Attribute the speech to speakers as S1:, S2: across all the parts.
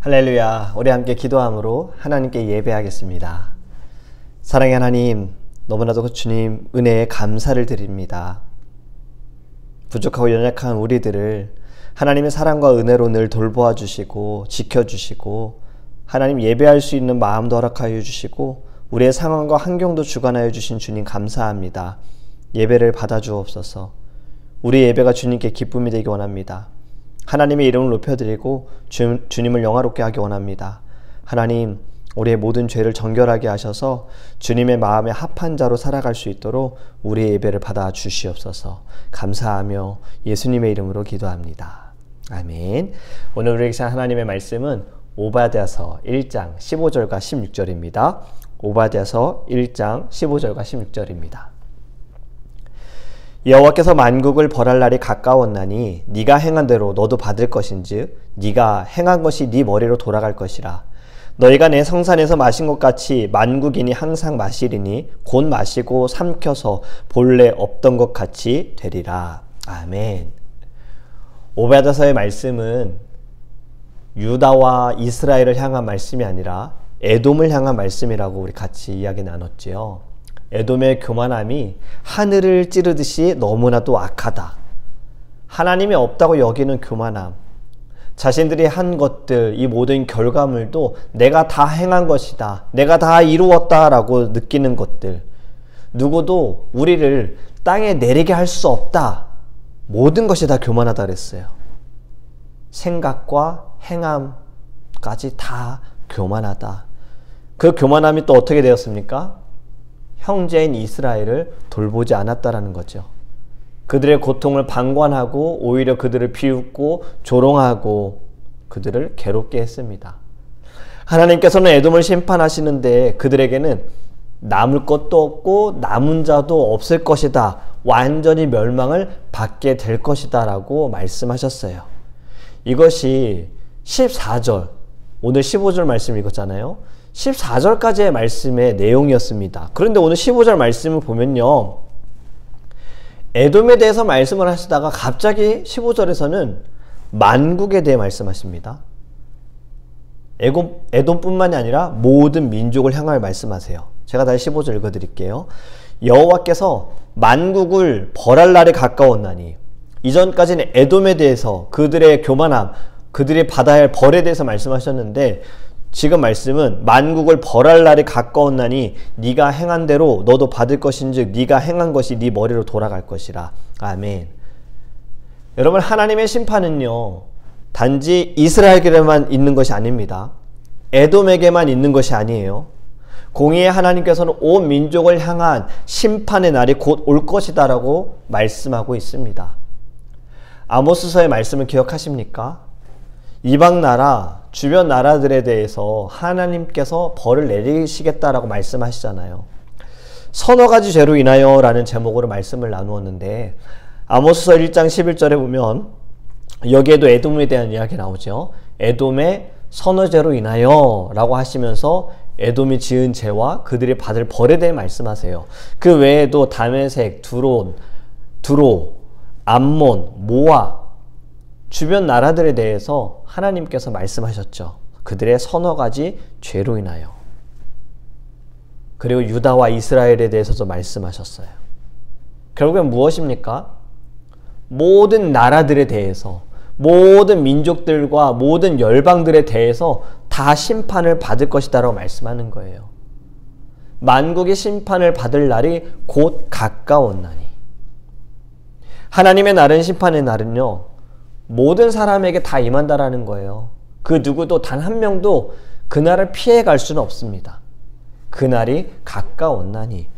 S1: 할렐루야. 우리 함께 기도함으로 하나님께 예배하겠습니다. 사랑의 하나님, 너무나도 주님 은혜에 감사를 드립니다. 부족하고 연약한 우리들을 하나님의 사랑과 은혜로 늘 돌보아 주시고 지켜주시고 하나님 예배할 수 있는 마음도 허락하여 주시고 우리의 상황과 환경도 주관하여 주신 주님 감사합니다. 예배를 받아 주옵소서. 우리 예배가 주님께 기쁨이 되기 원합니다. 하나님의 이름을 높여드리고 주님을 영화롭게 하기 원합니다. 하나님, 우리의 모든 죄를 정결하게 하셔서 주님의 마음에 합한 자로 살아갈 수 있도록 우리의 예배를 받아 주시옵소서. 감사하며 예수님의 이름으로 기도합니다. 아멘. 오늘 우리에게 주신 하나님의 말씀은 오바댜서 1장 15절과 16절입니다. 오바댜서 1장 15절과 16절입니다. 여호와께서 만국을 벌할 날이 가까웠나니 네가 행한 대로 너도 받을 것인즉 네가 행한 것이 네 머리로 돌아갈 것이라. 너희가 내 성산에서 마신 것 같이 만국인이 항상 마시리니 곧 마시고 삼켜서 본래 없던 것 같이 되리라. 아멘. 오바댜서의 말씀은 유다와 이스라엘을 향한 말씀이 아니라 에돔을 향한 말씀이라고 우리 같이 이야기 나눴지요. 에돔의 교만함이 하늘을 찌르듯이 너무나도 악하다. 하나님이 없다고 여기는 교만함, 자신들이 한 것들, 이 모든 결과물도 내가 다 행한 것이다, 내가 다 이루었다 라고 느끼는 것들, 누구도 우리를 땅에 내리게 할 수 없다, 모든 것이 다 교만하다 그랬어요. 생각과 행함까지 다 교만하다. 그 교만함이 또 어떻게 되었습니까? 형제인 이스라엘을 돌보지 않았다라는 거죠. 그들의 고통을 방관하고 오히려 그들을 비웃고 조롱하고 그들을 괴롭게 했습니다. 하나님께서는 에돔을 심판하시는데 그들에게는 남을 것도 없고 남은 자도 없을 것이다. 완전히 멸망을 받게 될 것이다 라고 말씀하셨어요. 이것이 14절, 오늘 15절 말씀 읽었잖아요. 14절까지의 말씀의 내용이었습니다. 그런데 오늘 15절 말씀을 보면요, 에돔에 대해서 말씀을 하시다가 갑자기 15절에서는 만국에 대해 말씀하십니다. 에돔뿐만이 아니라 모든 민족을 향하여 말씀하세요. 제가 다시 15절 읽어드릴게요. 여호와께서 만국을 벌할 날이 가까웠나니, 이전까지는 에돔에 대해서 그들의 교만함, 그들이 받아야 할 벌에 대해서 말씀하셨는데 지금 말씀은 만국을 벌할 날이 가까웠나니 네가 행한 대로 너도 받을 것인즉 네가 행한 것이 네 머리로 돌아갈 것이라. 아멘. 여러분, 하나님의 심판은요 단지 이스라엘에게만 있는 것이 아닙니다. 에돔에게만 있는 것이 아니에요. 공의의 하나님께서는 온 민족을 향한 심판의 날이 곧 올 것이다 라고 말씀하고 있습니다. 아모스서의 말씀을 기억하십니까? 이방 나라, 주변 나라들에 대해서 하나님께서 벌을 내리시겠다라고 말씀하시잖아요. 서너 가지 죄로 인하여 라는 제목으로 말씀을 나누었는데 아모스서 1장 11절에 보면 여기에도 에돔에 대한 이야기 나오죠. 에돔의 서너 죄로 인하여 라고 하시면서 에돔이 지은 죄와 그들이 받을 벌에 대해 말씀하세요. 그 외에도 다메섹, 두로, 암몬, 모압, 주변 나라들에 대해서 하나님께서 말씀하셨죠. 그들의 서너 가지 죄로 인하여. 그리고 유다와 이스라엘에 대해서도 말씀하셨어요. 결국엔 무엇입니까? 모든 나라들에 대해서, 모든 민족들과 모든 열방들에 대해서 다 심판을 받을 것이다 라고 말씀하는 거예요. 만국의 심판을 받을 날이 곧 가까웠나니. 하나님의 날은, 심판의 날은요 모든 사람에게 다 임한다라는 거예요. 그 누구도 단 한 명도 그날을 피해갈 수는 없습니다. 그날이 가까웠나니.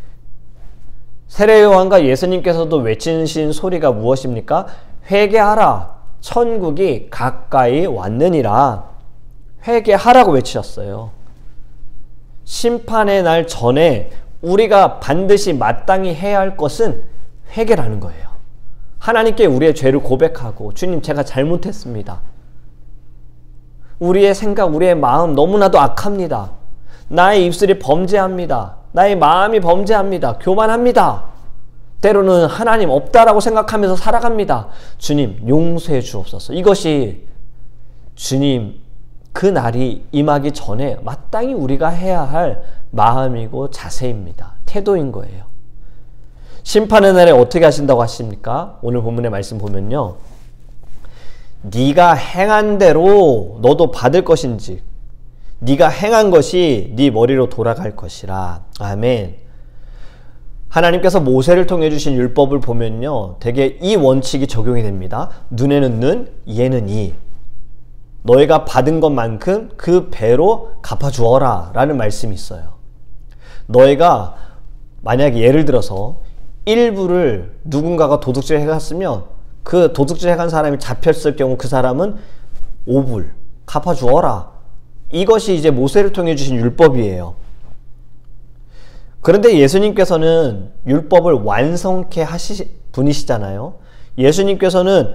S1: 세례요한과 예수님께서도 외치신 소리가 무엇입니까? 회개하라, 천국이 가까이 왔느니라. 회개하라고 외치셨어요. 심판의 날 전에 우리가 반드시 마땅히 해야 할 것은 회개라는 거예요. 하나님께 우리의 죄를 고백하고, 주님 제가 잘못했습니다. 우리의 생각, 우리의 마음 너무나도 악합니다. 나의 입술이 범죄합니다. 나의 마음이 범죄합니다. 교만합니다. 때로는 하나님 없다라고 생각하면서 살아갑니다. 주님 용서해 주옵소서. 이것이 주님 그 날이 임하기 전에 마땅히 우리가 해야 할 마음이고 자세입니다. 태도인 거예요. 심판의 날에 어떻게 하신다고 하십니까? 오늘 본문의 말씀 보면요. 네가 행한 대로 너도 받을 것인지 네가 행한 것이 네 머리로 돌아갈 것이라. 아멘. 하나님께서 모세를 통해 주신 율법을 보면요. 대개 이 원칙이 적용이 됩니다. 눈에는 눈, 이에는 이. 너희가 받은 것만큼 그 배로 갚아주어라 라는 말씀이 있어요. 너희가 만약에 예를 들어서 일부를 누군가가 도둑질 해갔으면 그 도둑질 해간 사람이 잡혔을 경우 그 사람은 5불 갚아주어라. 이것이 이제 모세를 통해 주신 율법이에요. 그런데 예수님께서는 율법을 완성케 하시 분이시잖아요. 예수님께서는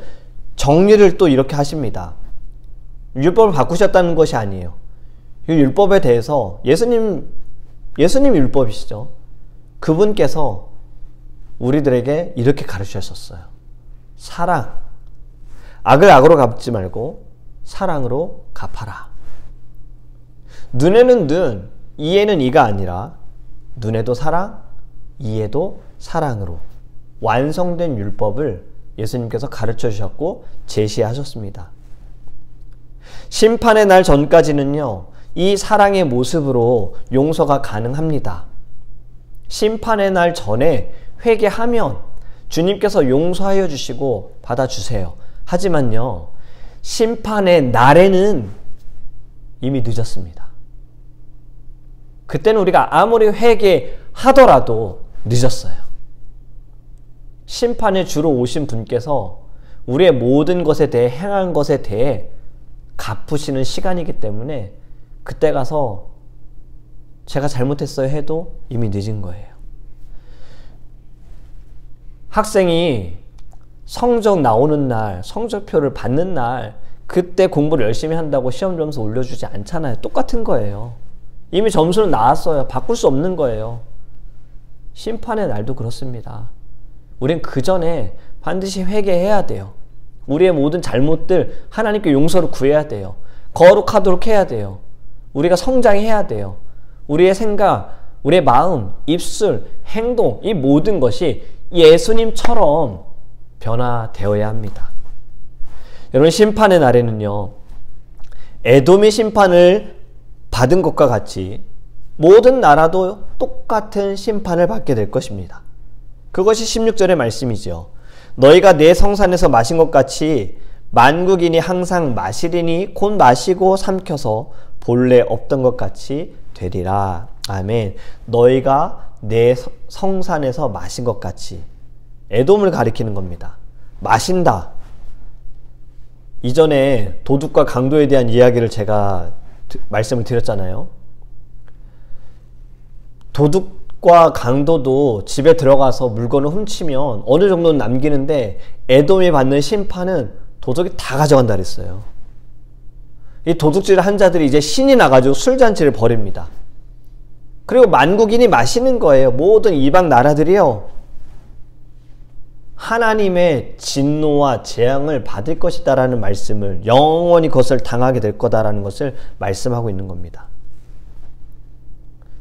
S1: 정리를 또 이렇게 하십니다. 율법을 바꾸셨다는 것이 아니에요. 이 율법에 대해서 예수님 율법이시죠. 그분께서 우리들에게 이렇게 가르치셨어요. 사랑. 악을 악으로 갚지 말고 사랑으로 갚아라. 눈에는 눈, 이에는 이가 아니라 눈에도 사랑, 이에도 사랑으로 완성된 율법을 예수님께서 가르쳐 주셨고 제시하셨습니다. 심판의 날 전까지는요, 이 사랑의 모습으로 용서가 가능합니다. 심판의 날 전에 회개하면 주님께서 용서하여 주시고 받아주세요. 하지만요, 심판의 날에는 이미 늦었습니다. 그때는 우리가 아무리 회개하더라도 늦었어요. 심판의 주로 오신 분께서 우리의 모든 것에 대해 행한 것에 대해 갚으시는 시간이기 때문에 그때 가서 제가 잘못했어요 해도 이미 늦은 거예요. 학생이 성적 나오는 날, 성적표를 받는 날 그때 공부를 열심히 한다고 시험 점수 올려주지 않잖아요. 똑같은 거예요. 이미 점수는 나왔어요. 바꿀 수 없는 거예요. 심판의 날도 그렇습니다. 우린 그 전에 반드시 회개해야 돼요. 우리의 모든 잘못들 하나님께 용서를 구해야 돼요. 거룩하도록 해야 돼요. 우리가 성장해야 돼요. 우리의 생각, 우리의 마음, 입술, 행동 이 모든 것이 예수님처럼 변화되어야 합니다. 여러분 심판의 날에는요. 에돔이 심판을 받은 것과 같이 모든 나라도 똑같은 심판을 받게 될 것입니다. 그것이 16절의 말씀이죠. 너희가 내 성산에서 마신 것 같이 만국인이 항상 마시리니 곧 마시고 삼켜서 본래 없던 것 같이 되리라. 아멘. 너희가 내 성산에서 마신 것 같이. 에돔을 가리키는 겁니다. 마신다. 이전에 도둑과 강도에 대한 이야기를 제가 말씀을 드렸잖아요. 도둑과 강도도 집에 들어가서 물건을 훔치면 어느 정도는 남기는데 에돔이 받는 심판은 도둑이 다 가져간다 그랬어요. 이 도둑질을 한 자들이 이제 신이 나가지고 술잔치를 벌입니다. 그리고 만국인이 마시는 거예요. 모든 이방 나라들이요. 하나님의 진노와 재앙을 받을 것이다라는 말씀을 영원히 그것을 당하게 될 거다라는 것을 말씀하고 있는 겁니다.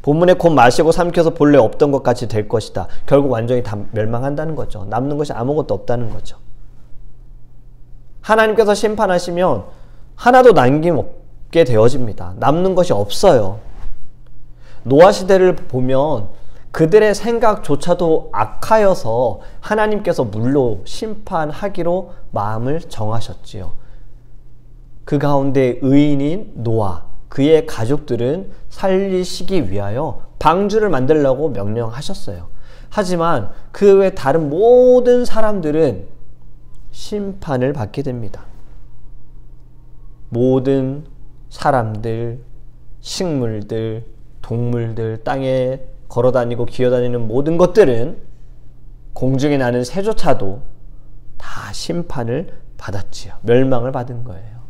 S1: 본문에 곧 마시고 삼켜서 본래 없던 것 같이 될 것이다. 결국 완전히 다 멸망한다는 거죠. 남는 것이 아무것도 없다는 거죠. 하나님께서 심판하시면 하나도 남김없게 되어집니다. 남는 것이 없어요. 노아 시대를 보면 그들의 생각조차도 악하여서 하나님께서 물로 심판하기로 마음을 정하셨지요. 그 가운데 의인인 노아, 그의 가족들은 살리시기 위하여 방주를 만들려고 명령하셨어요. 하지만 그 외 다른 모든 사람들은 심판을 받게 됩니다. 모든 사람들, 식물들, 동물들, 땅에 걸어다니고 기어다니는 모든 것들은 공중에 나는 새조차도 다 심판을 받았지요. 멸망을 받은 거예요.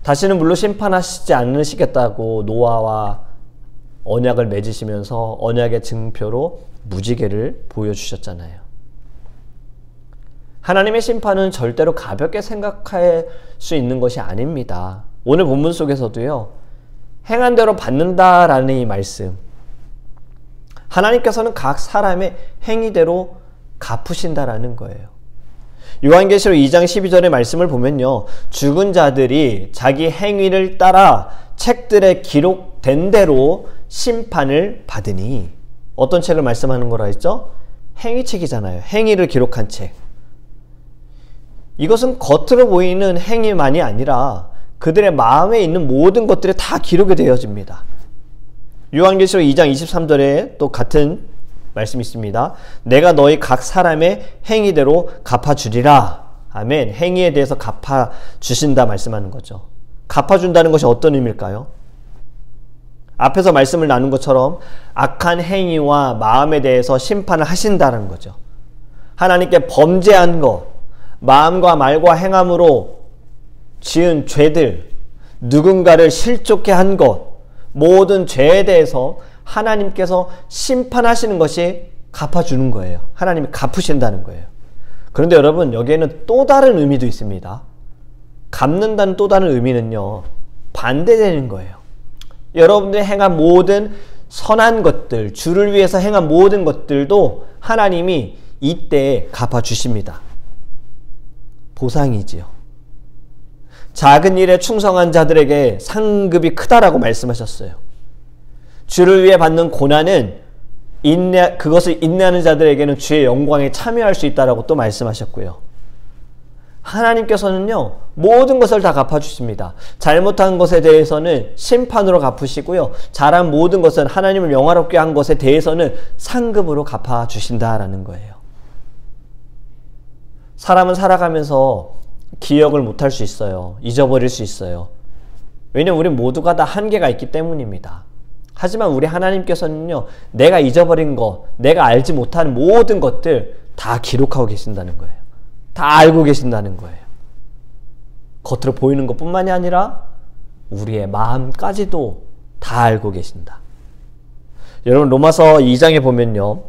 S1: 다시는 물로 심판하시지 않으시겠다고 노아와 언약을 맺으시면서 언약의 증표로 무지개를 보여주셨잖아요. 하나님의 심판은 절대로 가볍게 생각할 수 있는 것이 아닙니다. 오늘 본문 속에서도요, 행한 대로 받는다라는 이 말씀, 하나님께서는 각 사람의 행위대로 갚으신다라는 거예요. 요한계시록 2장 12절의 말씀을 보면요, 죽은 자들이 자기 행위를 따라 책들에 기록된 대로 심판을 받으니, 어떤 책을 말씀하는 거라 했죠? 행위책이잖아요. 행위를 기록한 책. 이것은 겉으로 보이는 행위만이 아니라 그들의 마음에 있는 모든 것들이 다 기록이 되어집니다. 요한계시록 2장 23절에 또 같은 말씀이 있습니다. 내가 너희 각 사람의 행위대로 갚아주리라. 아멘. 행위에 대해서 갚아주신다 말씀하는 거죠. 갚아준다는 것이 어떤 의미일까요? 앞에서 말씀을 나눈 것처럼 악한 행위와 마음에 대해서 심판을 하신다는 거죠. 하나님께 범죄한 것, 마음과 말과 행함으로 지은 죄들, 누군가를 실족해 한 것, 모든 죄에 대해서 하나님께서 심판하시는 것이 갚아주는 거예요. 하나님이 갚으신다는 거예요. 그런데 여러분, 여기에는 또 다른 의미도 있습니다. 갚는다는 또 다른 의미는요, 반대되는 거예요. 여러분들이 행한 모든 선한 것들, 주를 위해서 행한 모든 것들도 하나님이 이때에 갚아주십니다. 보상이지요. 작은 일에 충성한 자들에게 상급이 크다라고 말씀하셨어요. 주를 위해 받는 고난은 그것을 인내하는 자들에게는 주의 영광에 참여할 수 있다라고 또 말씀하셨고요. 하나님께서는요, 모든 것을 다 갚아주십니다. 잘못한 것에 대해서는 심판으로 갚으시고요, 잘한 모든 것은 하나님을 영화롭게 한 것에 대해서는 상급으로 갚아주신다라는 거예요. 사람은 살아가면서 기억을 못할 수 있어요. 잊어버릴 수 있어요. 왜냐하면 우리 모두가 다 한계가 있기 때문입니다. 하지만 우리 하나님께서는요, 내가 잊어버린 것, 내가 알지 못하는 모든 것들 다 기록하고 계신다는 거예요. 다 알고 계신다는 거예요. 겉으로 보이는 것뿐만이 아니라 우리의 마음까지도 다 알고 계신다. 여러분, 로마서 2장에 보면요,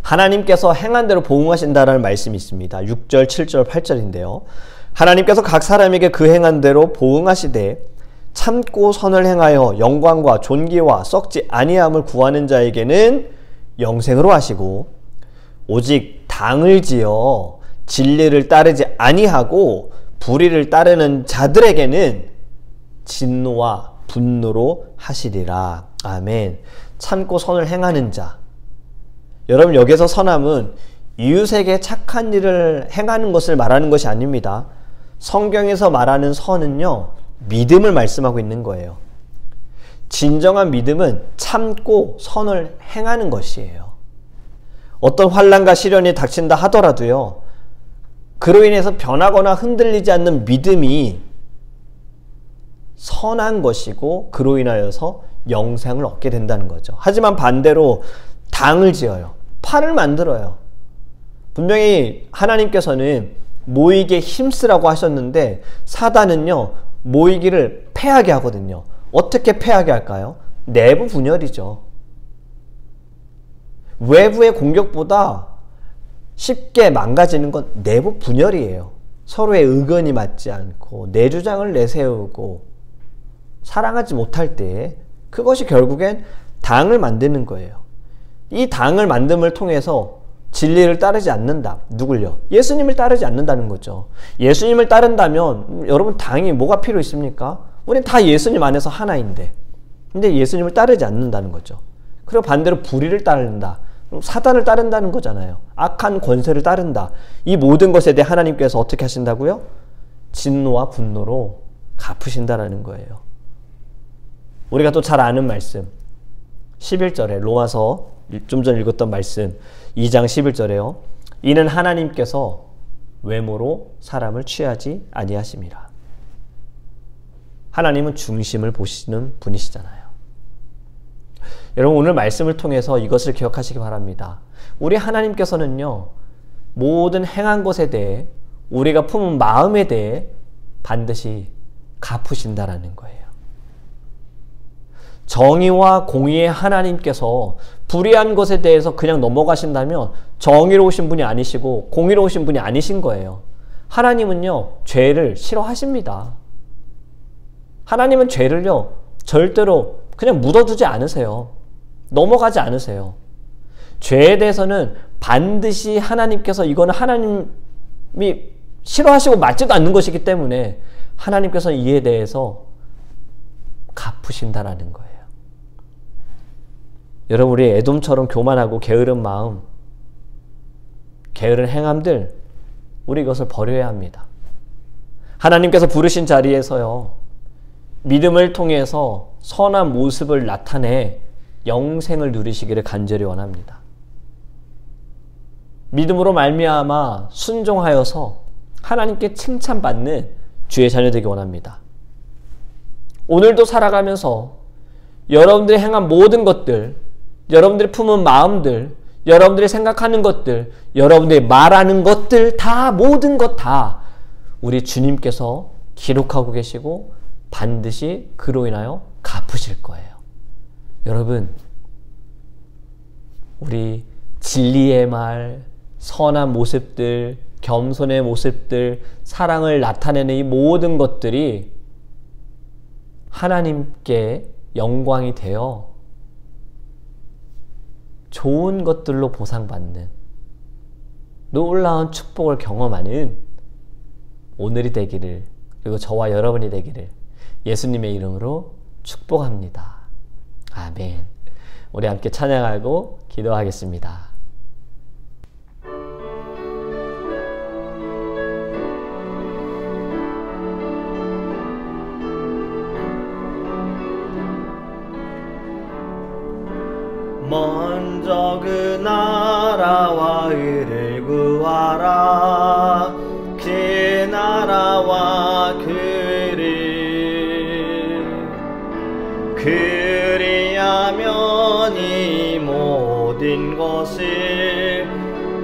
S1: 하나님께서 행한 대로 보응하신다라는 말씀이 있습니다. 6절, 7절, 8절인데요. 하나님께서 각 사람에게 그 행한 대로 보응하시되 참고 선을 행하여 영광과 존귀와 썩지 아니함을 구하는 자에게는 영생으로 하시고, 오직 당을 지어 진리를 따르지 아니하고 불의를 따르는 자들에게는 진노와 분노로 하시리라. 아멘. 참고 선을 행하는 자. 여러분, 여기서 선함은 이웃에게 착한 일을 행하는 것을 말하는 것이 아닙니다. 성경에서 말하는 선은요, 믿음을 말씀하고 있는 거예요. 진정한 믿음은 참고 선을 행하는 것이에요. 어떤 환난과 시련이 닥친다 하더라도요, 그로 인해서 변하거나 흔들리지 않는 믿음이 선한 것이고, 그로 인하여서 영생을 얻게 된다는 거죠. 하지만 반대로 당을 지어요. 팔을 만들어요. 분명히 하나님께서는 모이게 힘쓰라고 하셨는데, 사단은요, 모이기를 패하게 하거든요. 어떻게 패하게 할까요? 내부 분열이죠. 외부의 공격보다 쉽게 망가지는 건 내부 분열이에요. 서로의 의견이 맞지 않고 내 주장을 내세우고 사랑하지 못할 때, 그것이 결국엔 당을 만드는 거예요. 이 당을 만듦을 통해서 진리를 따르지 않는다. 누굴요? 예수님을 따르지 않는다는 거죠. 예수님을 따른다면 여러분, 당이 뭐가 필요 있습니까? 우린 다 예수님 안에서 하나인데, 근데 예수님을 따르지 않는다는 거죠. 그리고 반대로 불의를 따른다. 사단을 따른다는 거잖아요. 악한 권세를 따른다. 이 모든 것에 대해 하나님께서 어떻게 하신다고요? 진노와 분노로 갚으신다라는 거예요. 우리가 또 잘 아는 말씀, 11절에 로마서 좀 전 읽었던 말씀, 2장 11절에요. 이는 하나님께서 외모로 사람을 취하지 아니하심이라. 하나님은 중심을 보시는 분이시잖아요. 여러분, 오늘 말씀을 통해서 이것을 기억하시기 바랍니다. 우리 하나님께서는요, 모든 행한 것에 대해, 우리가 품은 마음에 대해 반드시 갚으신다라는 거예요. 정의와 공의의 하나님께서 불의한 것에 대해서 그냥 넘어가신다면 정의로우신 분이 아니시고 공의로우신 분이 아니신 거예요. 하나님은요, 죄를 싫어하십니다. 하나님은 죄를요, 절대로 그냥 묻어두지 않으세요. 넘어가지 않으세요. 죄에 대해서는 반드시 하나님께서 이거는 하나님이 싫어하시고 맞지도 않는 것이기 때문에 하나님께서 이에 대해서 갚으신다라는 거예요. 여러분, 우리 에돔처럼 교만하고 게으른 마음, 게으른 행함들, 우리 이것을 버려야 합니다. 하나님께서 부르신 자리에서요, 믿음을 통해서 선한 모습을 나타내 영생을 누리시기를 간절히 원합니다. 믿음으로 말미암아 순종하여서 하나님께 칭찬받는 주의 자녀 되기 원합니다. 오늘도 살아가면서 여러분들이 행한 모든 것들, 여러분들이 품은 마음들, 여러분들이 생각하는 것들, 여러분들이 말하는 것들 다, 모든 것 다 우리 주님께서 기록하고 계시고 반드시 그로 인하여 갚으실 거예요. 여러분, 우리 진리의 말, 선한 모습들, 겸손의 모습들, 사랑을 나타내는 이 모든 것들이 하나님께 영광이 되어 좋은 것들로 보상받는 놀라운 축복을 경험하는 오늘이 되기를, 그리고 저와 여러분이 되기를 예수님의 이름으로 축복합니다. 아멘. 우리 함께 찬양하고 기도하겠습니다. 먼저 그 나라와 의를 구하라. 그 나라와 그를 그리하면 이 모든 것을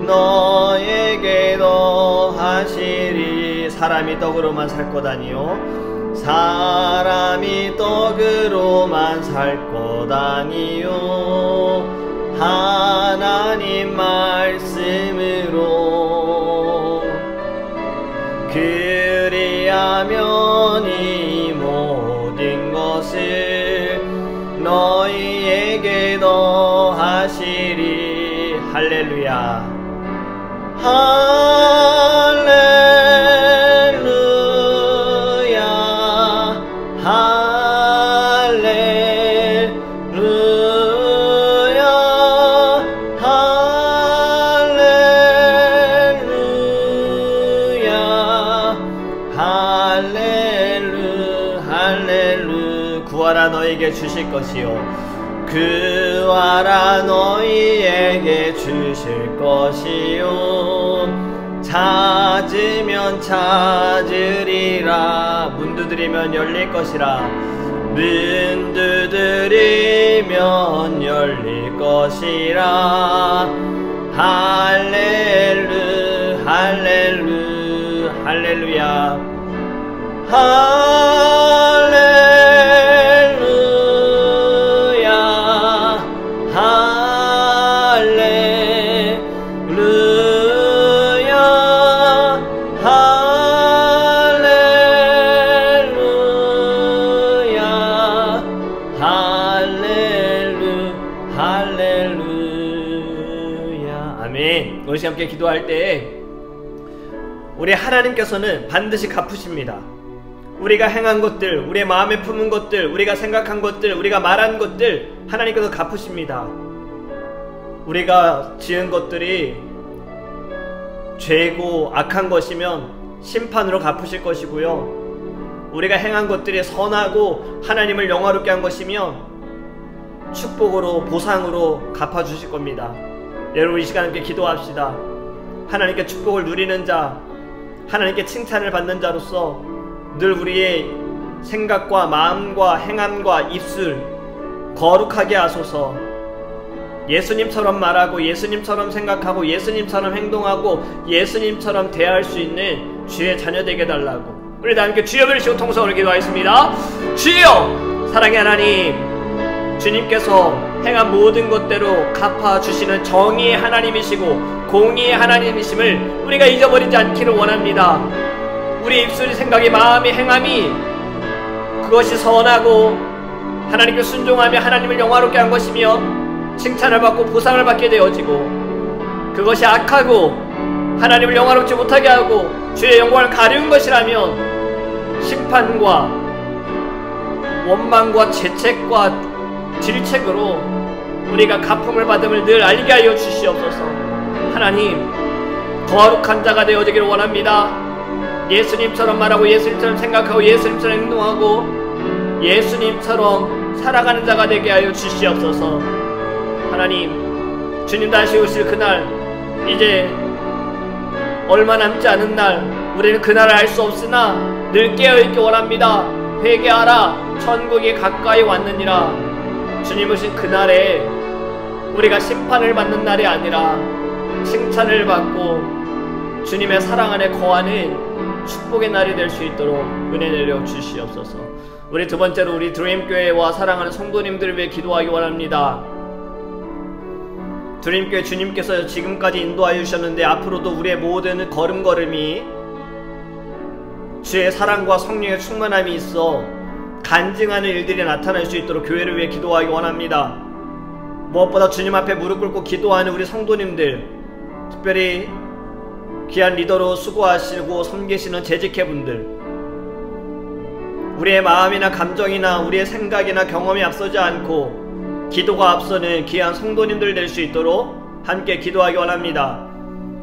S1: 너에게 더하시리. 사람이 떡으로만 살 것 아니요, 사람이 떡으로만 살 것 아니요, 하나님 말씀으로 그리하면 이 모든 것을 너희에게 더하시리. 할렐루야. 구하라 너희에게 주실 것이요, 구하라 너희에게 주실 것이요, 찾으면 찾으리라. 문 두드리면 열릴 것이라. 문 두드리면 열릴 것이라. 할렐루 할렐루 할렐루야. 우리 함께 기도할 때 우리 하나님께서는 반드시 갚으십니다. 우리가 행한 것들, 우리의 마음에 품은 것들, 우리가 생각한 것들, 우리가 말한 것들 하나님께서 갚으십니다. 우리가 지은 것들이 죄고 악한 것이면 심판으로 갚으실 것이고요, 우리가 행한 것들이 선하고 하나님을 영화롭게 한 것이면 축복으로 보상으로 갚아주실 겁니다. 여러분, 이 시간 함께 기도합시다. 하나님께 축복을 누리는 자, 하나님께 칭찬을 받는 자로서 늘 우리의 생각과 마음과 행함과 입술 거룩하게 하소서. 예수님처럼 말하고 예수님처럼 생각하고 예수님처럼 행동하고 예수님처럼 대할 수 있는 주의 자녀 되게 달라고 우리 다 함께 주여 부르시고 통성으로 기도하겠습니다. 주여, 사랑의 하나님, 주님께서 행한 모든 것대로 갚아주시는 정의의 하나님이시고 공의의 하나님이심을 우리가 잊어버리지 않기를 원합니다. 우리 입술이 생각이 마음이 행함이 그것이 선하고 하나님께 순종하며 하나님을 영화롭게 한 것이며 칭찬을 받고 보상을 받게 되어지고, 그것이 악하고 하나님을 영화롭지 못하게 하고 주의 영광을 가리운 것이라면 심판과 원망과 죄책과 질책으로 우리가 갚음을 받음을 늘 알게 하여 주시옵소서. 하나님, 거룩한 자가 되어지기를 원합니다. 예수님처럼 말하고 예수님처럼 생각하고 예수님처럼 행동하고 예수님처럼 살아가는 자가 되게 하여 주시옵소서. 하나님, 주님 다시 오실 그날, 이제 얼마 남지 않은 날, 우리는 그날을 알 수 없으나 늘 깨어있기 원합니다. 회개하라, 천국이 가까이 왔느니라. 주님 오신 그날에 우리가 심판을 받는 날이 아니라 칭찬을 받고 주님의 사랑 안에 거하는 축복의 날이 될 수 있도록 은혜 내려 주시옵소서. 우리 두 번째로 우리 드림교회와 사랑하는 성도님들을 위해 기도하기 원합니다. 드림교회 주님께서 지금까지 인도하여 주셨는데 앞으로도 우리의 모든 걸음걸음이 주의 사랑과 성령의 충만함이 있어 간증하는 일들이 나타날 수 있도록 교회를 위해 기도하기 원합니다. 무엇보다 주님 앞에 무릎 꿇고 기도하는 우리 성도님들, 특별히 귀한 리더로 수고하시고 섬기시는 재직회분들, 우리의 마음이나 감정이나 우리의 생각이나 경험이 앞서지 않고 기도가 앞서는 귀한 성도님들 될 수 있도록 함께 기도하기 원합니다.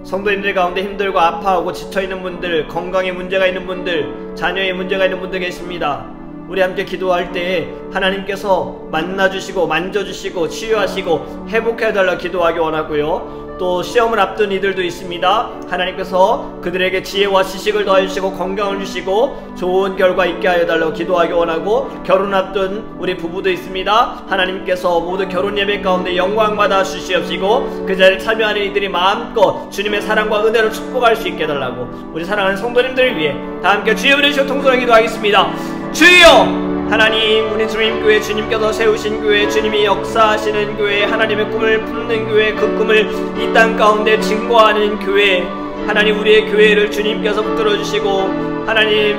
S1: 성도님들 가운데 힘들고 아파하고 지쳐있는 분들, 건강에 문제가 있는 분들, 자녀에 문제가 있는 분들 계십니다. 우리 함께 기도할 때에 하나님께서 만나주시고 만져주시고 치유하시고 회복해달라 기도하기 원하고요. 또 시험을 앞둔 이들도 있습니다. 하나님께서 그들에게 지혜와 지식을 더해주시고 건강을 주시고 좋은 결과 있게 하여 달라고 기도하기 원하고, 결혼 앞둔 우리 부부도 있습니다. 하나님께서 모든 결혼 예배 가운데 영광 받아 주시옵시고 그 자리에 참여하는 이들이 마음껏 주님의 사랑과 은혜로 축복할 수 있게 해달라고 우리 사랑하는 성도님들을 위해 다 함께 주여 부르시고 통성을 기도하겠습니다. 주여! 하나님, 우리 드림교회 주님께서 세우신 교회, 주님이 역사하시는 교회, 하나님의 꿈을 품는 교회, 그 꿈을 이 땅 가운데 증거하는 교회, 하나님 우리의 교회를 주님께서 붙들어주시고 하나님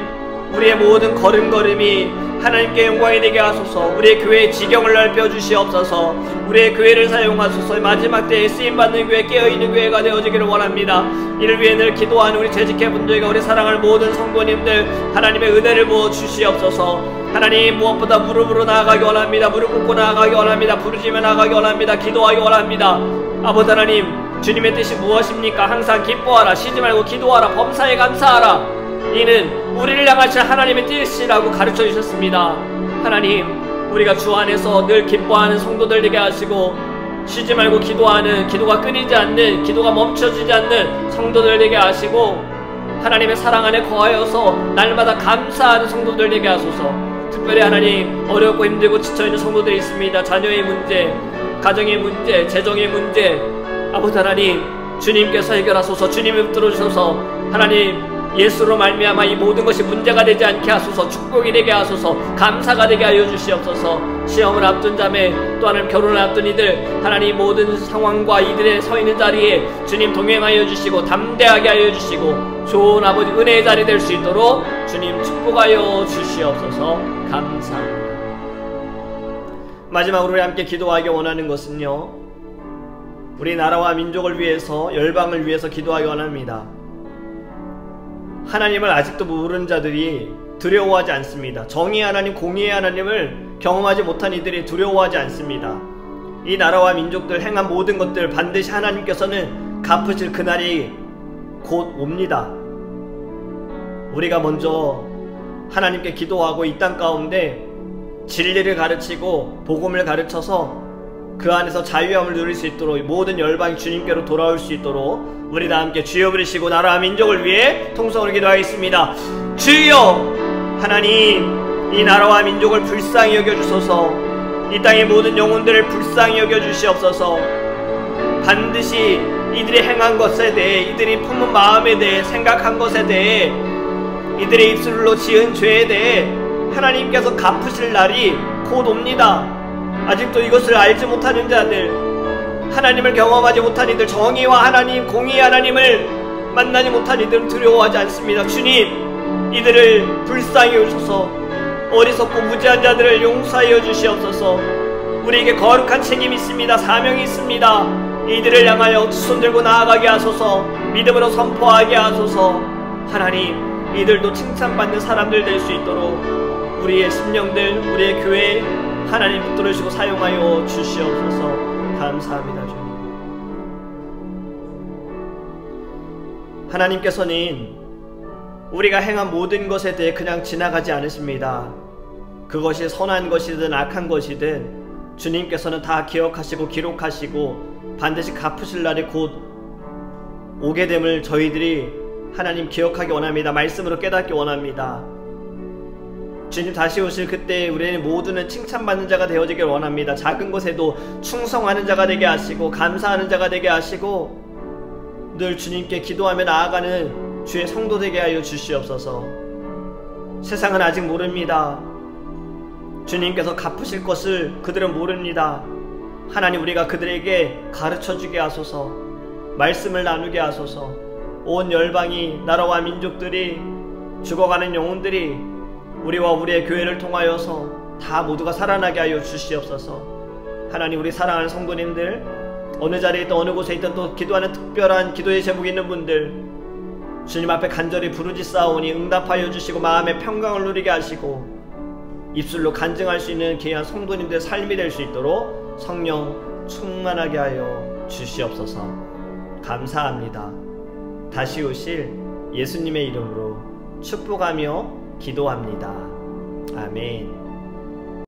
S1: 우리의 모든 걸음걸음이 하나님께 영광이 되게 하소서. 우리의 교회의 지경을 넓혀주시옵소서. 우리의 교회를 사용하소서. 마지막 때에 쓰임받는 교회, 깨어있는 교회가 되어지기를 원합니다. 이를 위해 늘 기도하는 우리 재직회분들과 우리 사랑할 모든 성도님들, 하나님의 은혜를 부어 주시옵소서. 하나님, 무엇보다 무릎으로 나아가기 원합니다. 무릎 꿇고 나아가기 원합니다. 부르짖으며 나아가기 원합니다. 기도하기 원합니다. 아버지 하나님, 주님의 뜻이 무엇입니까? 항상 기뻐하라, 쉬지 말고 기도하라, 범사에 감사하라. 이는 우리를 향하신 하나님의 뜻이라고 가르쳐 주셨습니다. 하나님, 우리가 주 안에서 늘 기뻐하는 성도들 되게 하시고 쉬지 말고 기도하는, 기도가 끊이지 않는, 기도가 멈춰지지 않는 성도들 되게 하시고 하나님의 사랑 안에 거하여서 날마다 감사하는 성도들 되게 하소서. 특별히 하나님, 어렵고 힘들고 지쳐있는 성도들이 있습니다. 자녀의 문제, 가정의 문제, 재정의 문제, 아버지 하나님, 주님께서 해결하소서. 주님이 붙들어주셔서 하나님 예수로 말미암아 이 모든 것이 문제가 되지 않게 하소서. 축복이 되게 하소서. 감사가 되게 하여 주시옵소서. 시험을 앞둔 자매, 또 하나님 결혼을 앞둔 이들, 하나님 모든 상황과 이들의 서 있는 자리에 주님 동행하여 주시고 담대하게 하여 주시고 좋은 아버지 은혜의 자리 될 수 있도록 주님 축복하여 주시옵소서. 감사합니다. 마지막으로 우리 함께 기도하기 원하는 것은요, 우리 나라와 민족을 위해서, 열방을 위해서 기도하기 원합니다. 하나님을 아직도 모르는 자들이 두려워하지 않습니다. 정의의 하나님, 공의의 하나님을 경험하지 못한 이들이 두려워하지 않습니다. 이 나라와 민족들 행한 모든 것들 반드시 하나님께서는 갚으실 그날이 곧 옵니다. 우리가 먼저 하나님께 기도하고 이 땅 가운데 진리를 가르치고 복음을 가르쳐서 그 안에서 자유함을 누릴 수 있도록 모든 열방이 주님께로 돌아올 수 있도록 우리 다 함께 주여 부르시고 나라와 민족을 위해 통성으로 기도하겠습니다. 주여! 하나님, 이 나라와 민족을 불쌍히 여겨주소서. 이 땅의 모든 영혼들을 불쌍히 여겨주시옵소서. 반드시 이들이 행한 것에 대해, 이들이 품은 마음에 대해, 생각한 것에 대해, 이들의 입술로 지은 죄에 대해 하나님께서 갚으실 날이 곧 옵니다. 아직도 이것을 알지 못하는 자들, 하나님을 경험하지 못한 이들, 정의와 하나님, 공의의 하나님을 만나지 못한 이들은 두려워하지 않습니다. 주님, 이들을 불쌍히 여주소서. 어리석고 무지한 자들을 용서하여 주시옵소서. 우리에게 거룩한 책임이 있습니다. 사명이 있습니다. 이들을 향하여 두 손 들고 나아가게 하소서. 믿음으로 선포하게 하소서. 하나님, 이들도 칭찬받는 사람들 될 수 있도록 우리의 심령들, 우리의 교회 하나님 붙들으시고 사용하여 주시옵소서. 감사합니다. 주님, 하나님께서는 우리가 행한 모든 것에 대해 그냥 지나가지 않으십니다. 그것이 선한 것이든 악한 것이든 주님께서는 다 기억하시고 기록하시고 반드시 갚으실 날이 곧 오게 됨을 저희들이 하나님 기억하기 원합니다. 말씀으로 깨닫기 원합니다. 주님 다시 오실 그때 우리는 모두는 칭찬받는 자가 되어지길 원합니다. 작은 것에도 충성하는 자가 되게 하시고 감사하는 자가 되게 하시고 늘 주님께 기도하며 나아가는 주의 성도 되게 하여 주시옵소서. 세상은 아직 모릅니다. 주님께서 갚으실 것을 그들은 모릅니다. 하나님, 우리가 그들에게 가르쳐주게 하소서. 말씀을 나누게 하소서. 온 열방이, 나라와 민족들이, 죽어가는 영혼들이 우리와 우리의 교회를 통하여서 다 모두가 살아나게 하여 주시옵소서. 하나님, 우리 사랑하는 성도님들, 어느 자리에 있든 어느 곳에 있든 또 기도하는 특별한 기도의 제목이 있는 분들, 주님 앞에 간절히 부르짖사오니 응답하여 주시고 마음의 평강을 누리게 하시고 입술로 간증할 수 있는 귀한 성도님들의 삶이 될 수 있도록 성령 충만하게 하여 주시옵소서. 감사합니다. 다시 오실 예수님의 이름으로 축복하며 기도합니다. 아멘.